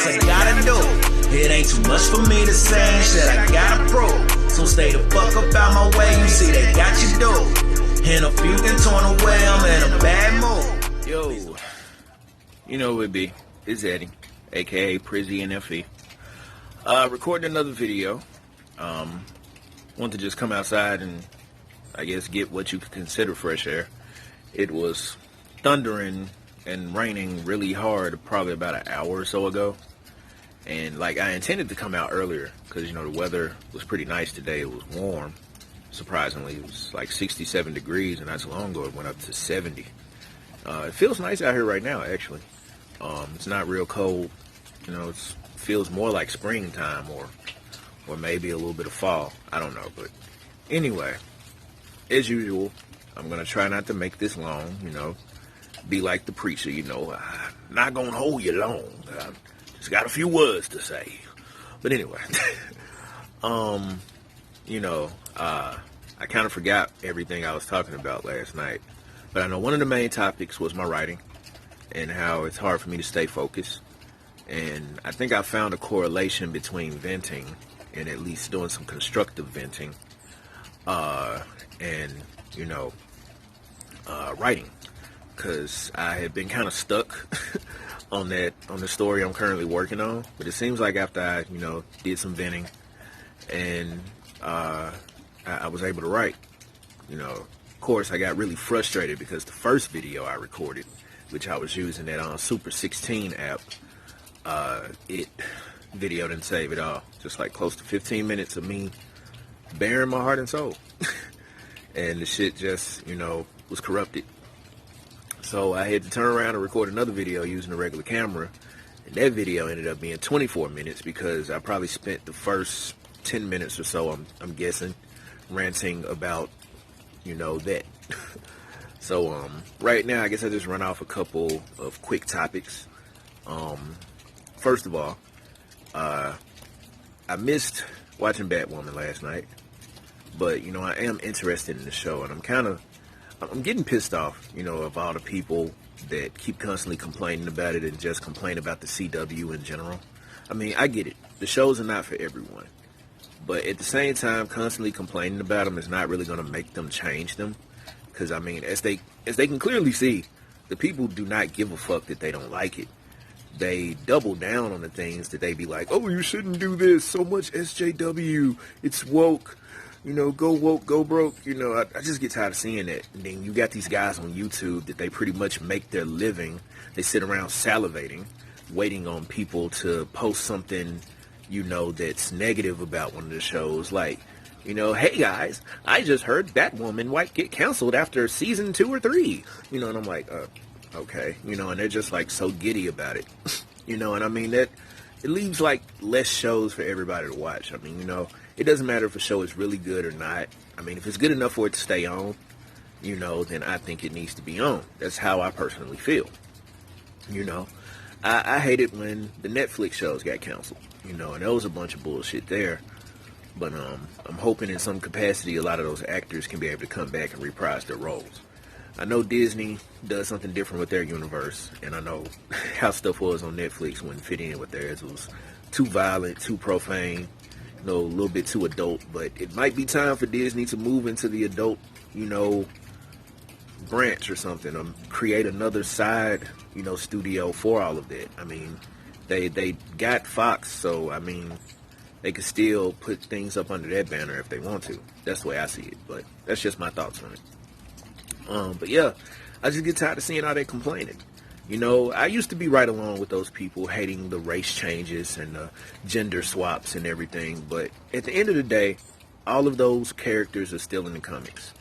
else I gotta do. It ain't too much for me to say, shit I gotta prove. So stay the fuck up out my way, you see they got you do. And a few can torn away, I'm in a bad mood. Yo, you know who it be. It's Eddie, aka Prizzy NFE. Recording another video. Want to just come outside and I guess get what you could consider fresh air. It was thundering and raining really hard probably about an hour or so ago. And like I intended to come out earlier because you know the weather was pretty nice today. It was warm. Surprisingly, it was like 67 degrees, and not so long ago it went up to 70. It feels nice out here right now, actually. It's not real cold. You know, it feels more like springtime or maybe a little bit of fall. I don't know, but anyway, as usual, I'm gonna try not to make this long. You know, be like the preacher. You know, I'm not gonna hold you long. Just got a few words to say. But anyway, you know, I kind of forgot everything I was talking about last night. But I know one of the main topics was my writing and how it's hard for me to stay focused. And I think I found a correlation between venting and at least doing some constructive venting and, you know, writing. Because I had been kind of stuck on the story I'm currently working on. But it seems like after I, you know, did some venting and I was able to write. You know, of course, I got really frustrated because the first video I recorded, which I was using that Super 16 app, video didn't save it all. Just like close to 15 minutes of me bearing my heart and soul. And the shit just, you know, was corrupted. So I had to turn around and record another video using a regular camera. And that video ended up being 24 minutes because I probably spent the first 10 minutes or so, I'm guessing, ranting about, you know, that. So right now I guess I just run off a couple of quick topics. First of all, I missed watching Batwoman last night, but you know I am interested in the show, and I'm getting pissed off, you know, of all the people that keep constantly complaining about it and just complain about the CW in general. I mean, I get it, the shows are not for everyone. But at the same time, constantly complaining about them is not really going to make them change them. Because, I mean, as they can clearly see, the people do not give a fuck that they don't like it. They double down on the things that they be like, oh, you shouldn't do this. So much SJW. It's woke. You know, go woke, go broke. You know, I just get tired of seeing that. And then you got these guys on YouTube that they pretty much make their living. They sit around salivating, waiting on people to post something, you know, that's negative about one of the shows, like, you know, hey guys, I just heard Batwoman might get canceled after season 2 or 3, you know, and I'm like, okay, you know, and they're just like so giddy about it, you know, and I mean that it leaves like less shows for everybody to watch. I mean, you know, it doesn't matter if a show is really good or not. I mean, if it's good enough for it to stay on, you know, then I think it needs to be on. That's how I personally feel, you know. I hate it when the Netflix shows got canceled, you know, and there was a bunch of bullshit there. But I'm hoping in some capacity a lot of those actors can be able to come back and reprise their roles. I know Disney does something different with their universe, and I know how stuff was on Netflix wouldn't fit in with theirs. It was too violent, too profane, you know, a little bit too adult. But it might be time for Disney to move into the adult, you know, branch or something, or create another side, you know, studio for all of that. I mean, they got Fox, so I mean, they could still put things up under that banner if they want to. That's the way I see it, but that's just my thoughts on it. But yeah, I just get tired of seeing all that complaining. You know, I used to be right along with those people hating the race changes and the gender swaps and everything, but at the end of the day, all of those characters are still in the comics.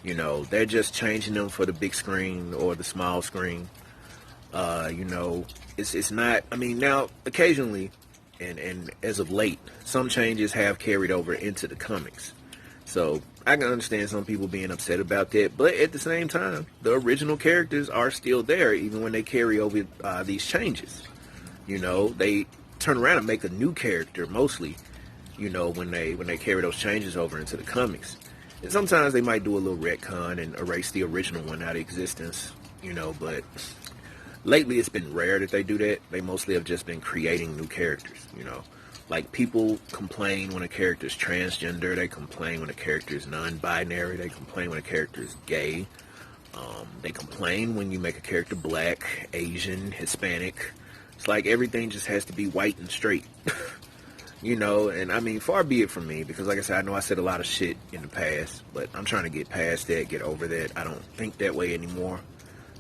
You know, they're just changing them for the big screen or the small screen. You know, it's not, I mean, now, occasionally, and as of late, some changes have carried over into the comics. So, I can understand some people being upset about that, but at the same time, the original characters are still there, even when they carry over these changes. You know, they turn around and make a new character, mostly, you know, when they carry those changes over into the comics. And sometimes they might do a little retcon and erase the original one out of existence, you know, but lately it's been rare that they do that. They mostly have just been creating new characters, you know. Like, people complain when a character is transgender. They complain when a character is non-binary. They complain when a character is gay. They complain when you make a character black, Asian, Hispanic. It's like everything just has to be white and straight. You know, and I mean, far be it from me, because like I said, I know I said a lot of shit in the past, but I'm trying to get past that, get over that. I don't think that way anymore.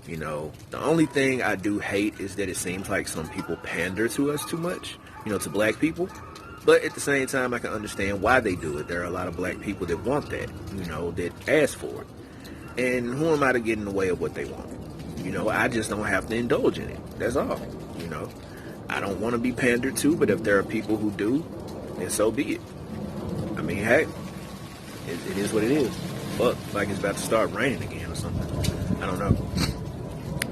You know, the only thing I do hate is that it seems like some people pander to us too much, you know, to black people. But at the same time, I can understand why they do it. There are a lot of black people that want that, you know, that ask for it. And who am I to get in the way of what they want? You know, I just don't have to indulge in it. That's all, you know. I don't want to be pandered to, but if there are people who do, then so be it. I mean, hey, it is what it is. Fuck, like it's about to start raining again or something. I don't know.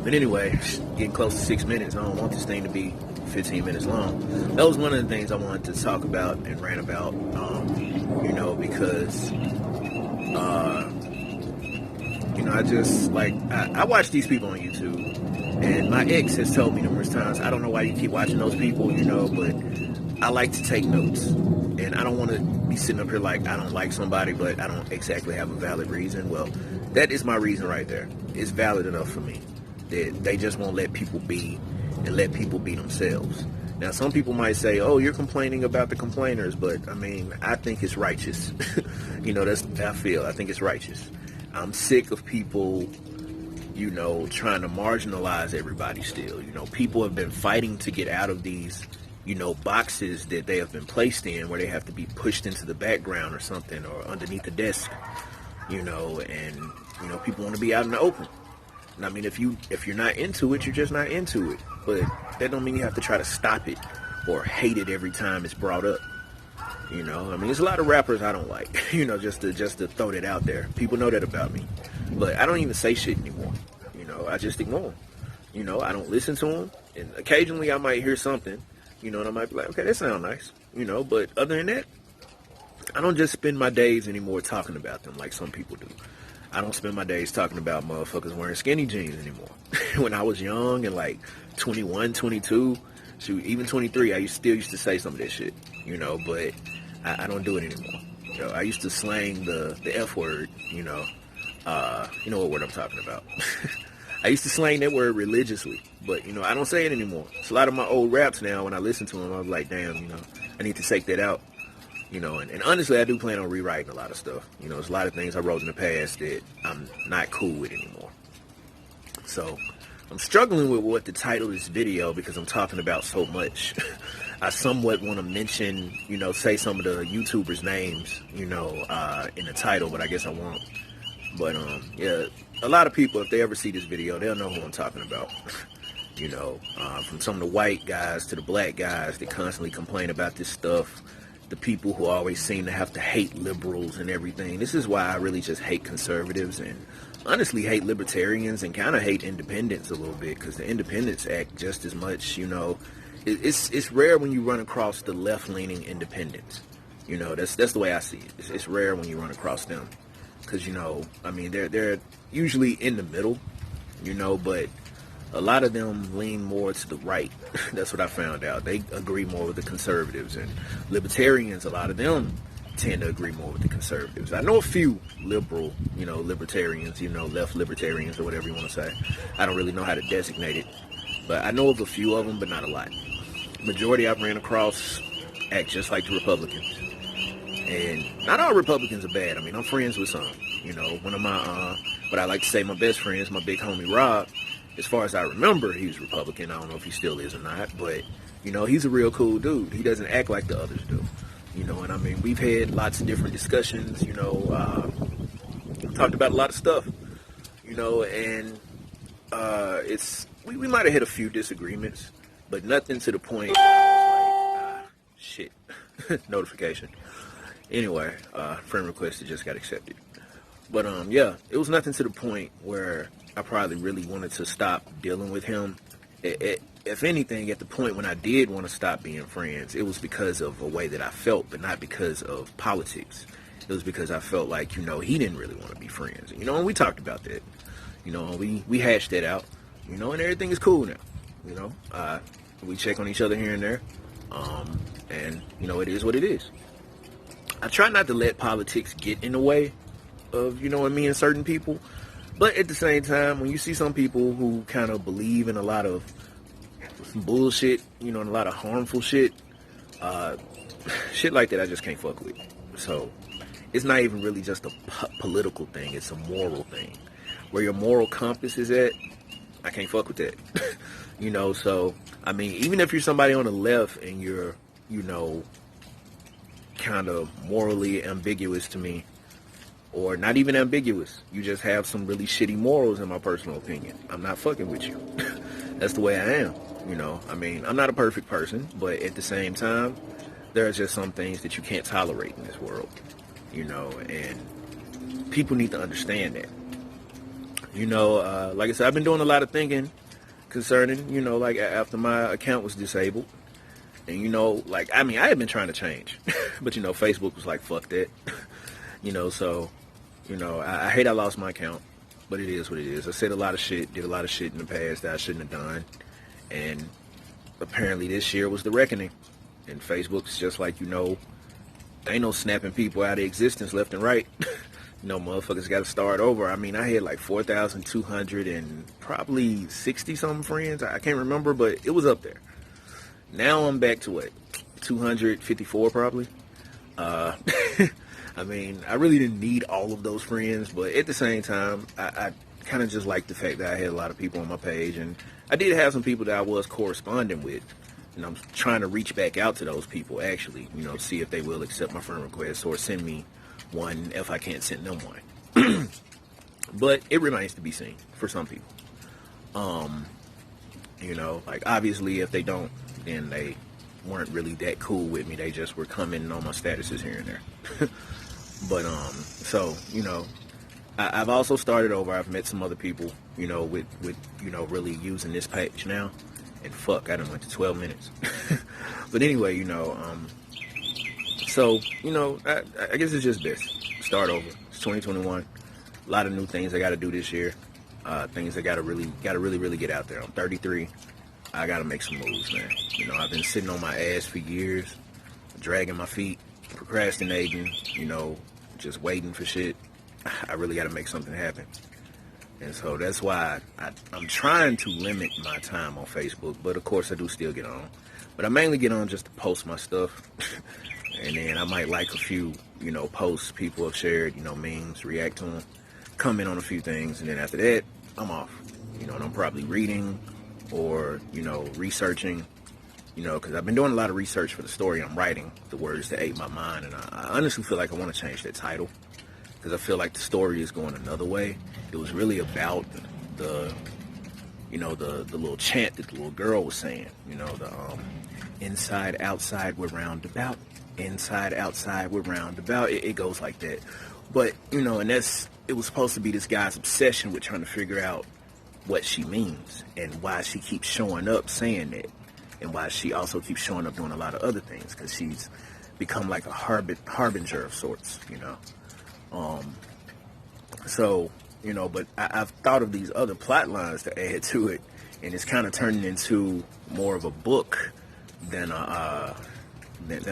But anyway, getting close to 6 minutes. I don't want this thing to be 15 minutes long. That was one of the things I wanted to talk about and rant about, you know, because, you know, I just, like, I watch these people on YouTube. And my ex has told me numerous times, I don't know why you keep watching those people, you know, but I like to take notes. And I don't want to be sitting up here like I don't like somebody, but I don't exactly have a valid reason. Well, that is my reason right there. It's valid enough for me that they just won't let people be and let people be themselves. Now, some people might say, oh, you're complaining about the complainers, but I mean, I think it's righteous. You know, that's how I feel. I think it's righteous. I'm sick of people, you know, trying to marginalize everybody still. You know, people have been fighting to get out of these, you know, boxes that they have been placed in where they have to be pushed into the background or something, or underneath the desk, you know, and, you know, people want to be out in the open. And I mean, if you're not into it, you're just not into it. But that don't mean you have to try to stop it or hate it every time it's brought up. You know, I mean, there's a lot of rappers I don't like, you know, just to throw that out there. People know that about me. But I don't even say shit anymore. You know, I just ignore them. You know, I don't listen to them. And occasionally I might hear something, you know, and I might be like, okay, that sounds nice. You know, but other than that, I don't just spend my days anymore talking about them like some people do. I don't spend my days talking about motherfuckers wearing skinny jeans anymore. When I was young and like 21, 22, shoot, even 23, I still used to say some of that shit, you know, but I don't do it anymore. You know, I used to slang the F word, you know what word I'm talking about. I used to slang that word religiously, but, you know, I don't say it anymore. It's a lot of my old raps now, when I listen to them, I'm like, damn, you know, I need to take that out. You know, and honestly, I do plan on rewriting a lot of stuff. You know, there's a lot of things I wrote in the past that I'm not cool with anymore. So, I'm struggling with what to title this video because I'm talking about so much. I somewhat want to mention, you know, say some of the YouTubers' names, you know, in the title, but I guess I won't. But, yeah, a lot of people, if they ever see this video, they'll know who I'm talking about. You know, from some of the white guys to the black guys that constantly complain about this stuff. The people who always seem to have to hate liberals and everything. This is why I really just hate conservatives and honestly hate libertarians and kind of hate independents a little bit, because the independents act just as much, you know. It's rare when you run across the left-leaning independents. You know, that's the way I see it. It's rare when you run across them, because, you know, I mean, they're usually in the middle, you know, but a lot of them lean more to the right. That's what I found out. They agree more with the conservatives, and libertarians, a lot of them tend to agree more with the conservatives. I know a few liberal, you know, libertarians, you know, left libertarians or whatever you want to say. I don't really know how to designate it, but I know of a few of them, but not a lot. Majority I've ran across act just like the Republicans. And not all Republicans are bad. I mean, I'm friends with some. You know, one of my, what I like to say, my best friends, my big homie Rob, as far as I remember, he was Republican. I don't know if he still is or not, but, you know, he's a real cool dude. He doesn't act like the others do, you know, and I mean, we've had lots of different discussions, you know, talked about a lot of stuff, you know, and we might have had a few disagreements, but nothing to the point where I was like, shit, notification. Anyway, friend request just got accepted. But, yeah, it was nothing to the point where I probably really wanted to stop dealing with him. If anything, at the point when I did want to stop being friends, it was because of a way that I felt, but not because of politics. It was because I felt like, you know, he didn't really want to be friends. You know, and we talked about that. You know, we hashed that out. you know, and everything is cool now. You know, we check on each other here and there, and you know, it is what it is. I try not to let politics get in the way of, you know what I mean, certain people, but at the same time, when you see some people who kind of believe in a lot of bullshit, you know, and a lot of harmful shit, shit like that, I just can't fuck with. So it's not even really just a political thing, it's a moral thing. Where your moral compass is at, I can't fuck with that. You know, so, I mean, even if you're somebody on the left and you're, you know, kind of morally ambiguous to me, or not even ambiguous, you just have some really shitty morals in my personal opinion, I'm not fucking with you. That's the way I am, you know. I mean, I'm not a perfect person, but at the same time, there are just some things that you can't tolerate in this world, you know, and people need to understand that. You know, like I said, I've been doing a lot of thinking concerning, you know, like after my account was disabled. And, you know, like, I mean, I had been trying to change. But, you know, Facebook was like, fuck that. You know, so, you know, I hate I lost my account. But it is what it is. I said a lot of shit, did a lot of shit in the past that I shouldn't have done. And apparently this year was the reckoning. And Facebook's just like, you know, they ain't no snapping people out of existence left and right. You know, motherfuckers got to start over. I mean, I had like 4,200 and probably 60 something friends. I can't remember, but it was up there. Now I'm back to what, 254 probably. I mean, I really didn't need all of those friends, but at the same time, I kind of just like the fact that I had a lot of people on my page, and I did have some people that I was corresponding with, and I'm trying to reach back out to those people actually, you know, see if they will accept my friend request or send me one if I can't send them one. But it remains to be seen for some people. You know, like obviously if they don't, then they weren't really that cool with me. They just were commenting on my statuses here and there. But so, you know, I've also started over. I've met some other people, you know, with you know, really using this page now. And fuck, I done went to 12 minutes. But anyway, you know, so, you know, I guess it's just best. Start over. It's 2021. A lot of new things I got to do this year. Things I got to really get out there. I'm 33. I got to make some moves, man. You know, I've been sitting on my ass for years, dragging my feet, procrastinating, you know, just waiting for shit. I really got to make something happen. And so that's why I'm trying to limit my time on Facebook. But, of course, I do still get on. But I mainly get on just to post my stuff. And then I might like a few, you know, posts people have shared, you know, memes, react to them, comment on a few things. And then after that, I'm off. You know, and I'm probably reading or, you know, researching, you know, because I've been doing a lot of research for the story I'm writing, The Words That Ate My Mind. And I honestly feel like I want to change that title because I feel like the story is going another way. It was really about the, you know, the little chant that the little girl was saying, you know, the inside, outside, we're roundabout. Inside, outside, we're roundabout. It goes like that. But, you know, and it was supposed to be this guy's obsession with trying to figure out what she means and why she keeps showing up saying that and why she also keeps showing up doing a lot of other things because she's become like a harbinger of sorts, you know. So, you know, but I've thought of these other plot lines to add to it, and it's kind of turning into more of a book than a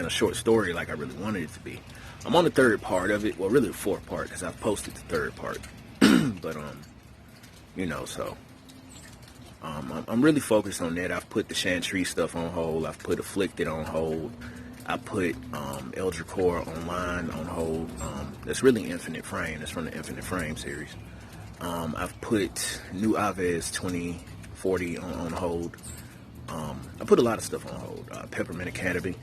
short story like I really wanted it to be. I'm on the third part of it, well, really the fourth part, because I've posted the third part. But, you know, so I'm really focused on that. I've put the Chantry stuff on hold. I've put Afflicted on hold. I put Eldritch Core Online on hold. That's really Infinite Frame. That's from the Infinite Frame series. I've put New Aves 2040 on hold. I put a lot of stuff on hold. Peppermint Academy.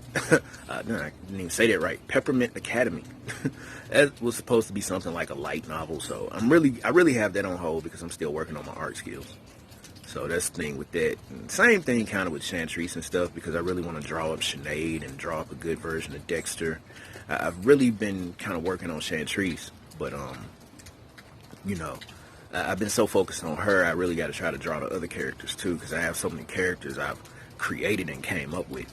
I didn't even say that right. Peppermint Academy. That was supposed to be something like a light novel. So I really have that on hold because I'm still working on my art skills. So that's the thing with that. And same thing kind of with Chantrice and stuff because I really want to draw up Sinead and draw up a good version of Dexter. I've really been kind of working on Chantrice, but you know, I've been so focused on her, I really got to try to draw the other characters too because I have so many characters I've created and came up with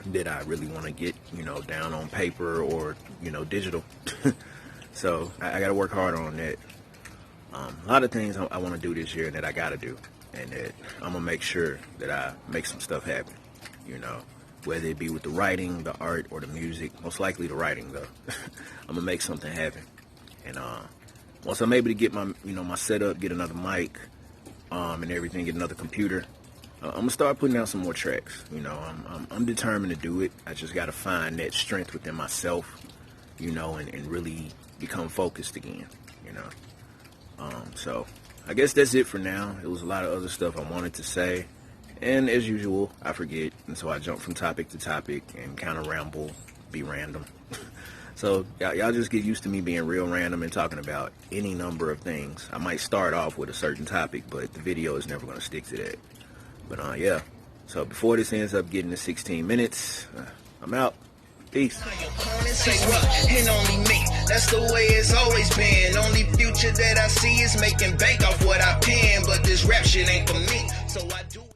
that I really want to get, you know, down on paper or, you know, digital. So I got to work hard on that. A lot of things I want to do this year that I got to do. and that I'm gonna make sure that I make some stuff happen, you know, whether it be with the writing, the art, or the music. Most likely the writing, though. I'm gonna make something happen. And once I'm able to get my, my setup, get another mic, and everything, get another computer, I'm gonna start putting out some more tracks. I'm determined to do it. I just gotta find that strength within myself, and really become focused again, So I guess that's it for now. It was a lot of other stuff I wanted to say, and as usual, I forget, and so I jump from topic to topic and kind of ramble, be random. So y'all just get used to me being real random and talking about any number of things. I might start off with a certain topic, but the video is never going to stick to that. But yeah, so before this ends up getting to 16 minutes, I'm out. Peace. And only me, that's the way it's always been. Only future that I see is making bank off what I pen, but this rap shit ain't for me, so I do